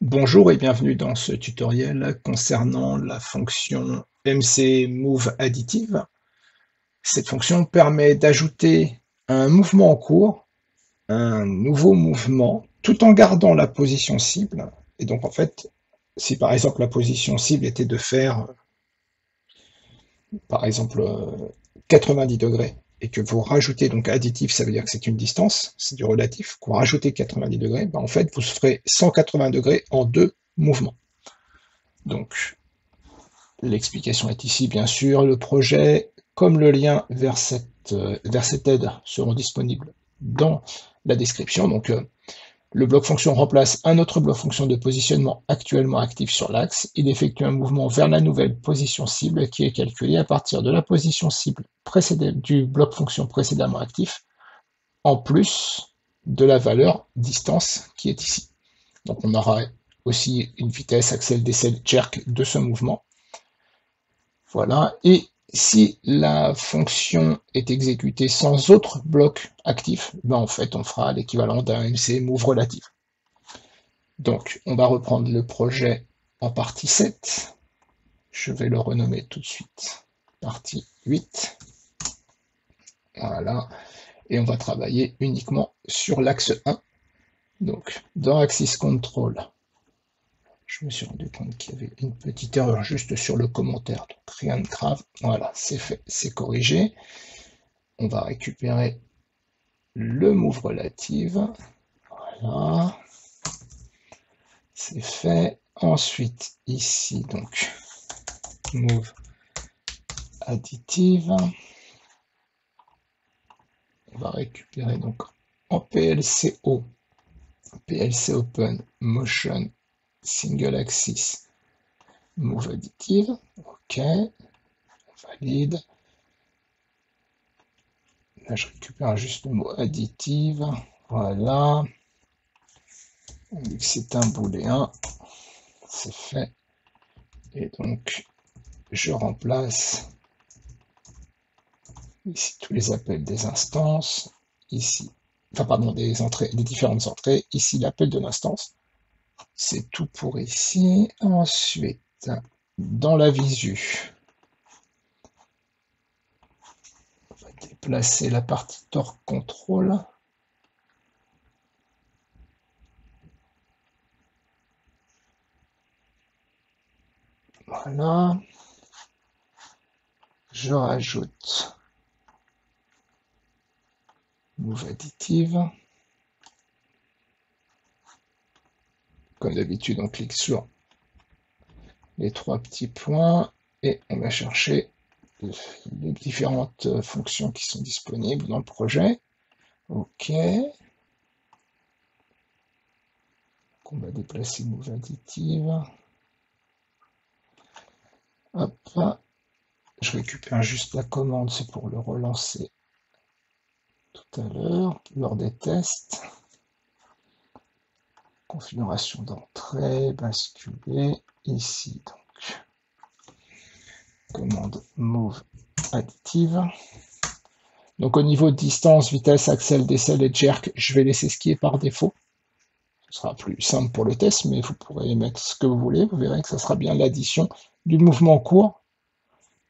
Bonjour et bienvenue dans ce tutoriel concernant la fonction MC-Move-Additive. Cette fonction permet d'ajouter un mouvement en cours, un nouveau mouvement, tout en gardant la position cible. Et donc en fait, si par exemple la position cible était de faire, par exemple, 90 degrés, et que vous rajoutez, donc additif, ça veut dire que c'est une distance, c'est du relatif, que vous rajoutez 90 degrés, ben en fait, vous ferez 180 degrés en deux mouvements. Donc, l'explication est ici, bien sûr. Le projet, comme le lien vers cette aide, seront disponibles dans la description. Donc, le bloc fonction remplace un autre bloc fonction de positionnement actuellement actif sur l'axe. Il effectue un mouvement vers la nouvelle position cible qui est calculée à partir de la position cible du bloc fonction précédemment actif, en plus de la valeur distance qui est ici. Donc, on aura aussi une vitesse, accel, décel, jerk de ce mouvement. Voilà, et si la fonction est exécutée sans autre bloc actif, ben en fait on fera l'équivalent d'un MC move relative. Donc on va reprendre le projet en partie 7. Je vais le renommer tout de suite partie 8. Voilà, et on va travailler uniquement sur l'axe 1. Donc dans Axis Control, je me suis rendu compte qu'il y avait une petite erreur juste sur le commentaire, donc rien de grave. Voilà, c'est fait, c'est corrigé. On va récupérer le move relative. Voilà, c'est fait. Ensuite, ici, donc, move additive. On va récupérer donc en PLCO, PLC Open Motion Single Axis Move Additive. OK, on valide. Là, je récupère juste le mot additive. Voilà. Vu que c'est un booléen, c'est fait. Et donc, je remplace ici tous les appels des instances. Ici, enfin pardon, des entrées, des différentes entrées. Ici, l'appel de l'instance. C'est tout pour ici. Ensuite, dans la visu, on va déplacer la partie torque contrôle. Voilà. Je rajoute move additive. Comme d'habitude, on clique sur les trois petits points et on va chercher les différentes fonctions qui sont disponibles dans le projet. OK. On va déplacer move additive. Hop. Je récupère juste la commande, c'est pour le relancer tout à l'heure, lors des tests. Configuration d'entrée, basculer, ici donc. Commande move additive. Donc au niveau de distance, vitesse, accel, décel et jerk, je vais laisser ce qui est par défaut. Ce sera plus simple pour le test, mais vous pourrez mettre ce que vous voulez. Vous verrez que ça sera bien l'addition du mouvement court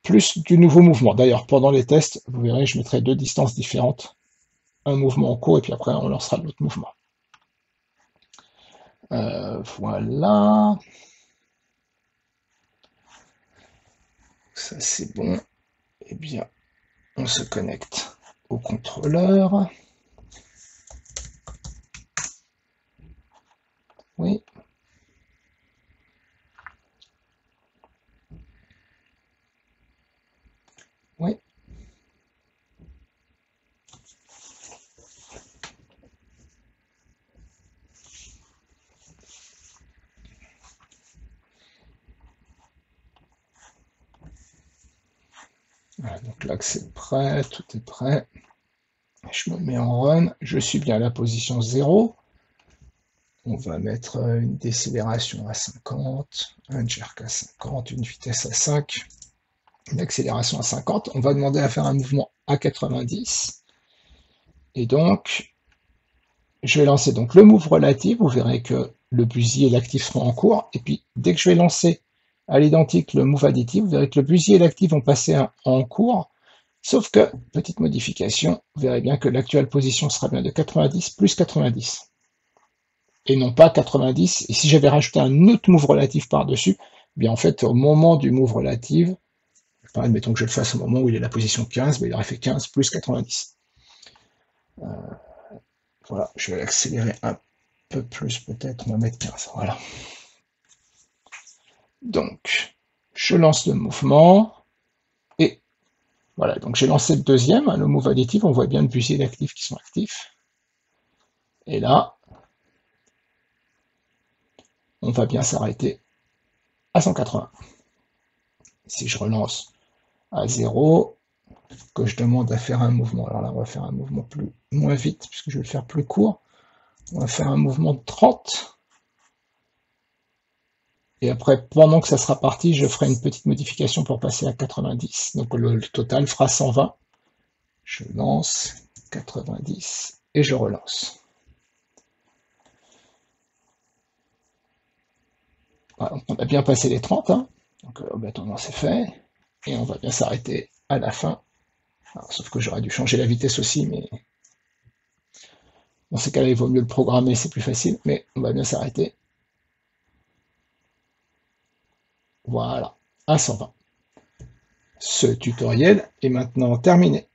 plus du nouveau mouvement. D'ailleurs, pendant les tests, vous verrez, je mettrai deux distances différentes. Un mouvement en cours et puis après on lancera l'autre mouvement. Voilà. Ça c'est bon. Eh bien, on se connecte au contrôleur. Oui. Oui. Voilà, donc là c'est prêt, tout est prêt. Je me mets en run, je suis bien à la position 0. On va mettre une décélération à 50, un jerk à 50, une vitesse à 5, une accélération à 50. On va demander à faire un mouvement à 90. Et donc, je vais lancer donc le move relative. Vous verrez que le busier et l'actif seront en cours, et puis dès que je vais lancer à l'identique le move additif, vous verrez que le busier et l'actif vont passer en cours, sauf que, petite modification, vous verrez bien que l'actuelle position sera bien de 90 plus 90, et non pas 90, et si j'avais rajouté un autre move relatif par-dessus, eh bien en fait, au moment du move relatif, enfin, admettons que je le fasse au moment où il est à la position 15, ben, il aurait fait 15 plus 90. Voilà, je vais l'accélérer un peu plus peut-être, on va mettre 15, voilà. Donc, je lance le mouvement, et voilà, donc j'ai lancé le deuxième, le move additif, on voit bien le busier et l'actif qui sont actifs. Et là, on va bien s'arrêter à 180. Si je relance à 0, que je demande à faire un mouvement, alors là on va faire un mouvement moins vite, puisque je vais le faire plus court, on va faire un mouvement de 30, et après, pendant que ça sera parti, je ferai une petite modification pour passer à 90, donc le total fera 120. Je lance 90 et je relance. Voilà, on a bien passé les 30, hein. Donc maintenant c'est fait, et on va bien s'arrêter à la fin. Alors, sauf que j'aurais dû changer la vitesse aussi, mais dans ces cas-là, il vaut mieux le programmer, c'est plus facile, mais on va bien s'arrêter. Voilà, à 120. Ce tutoriel est maintenant terminé.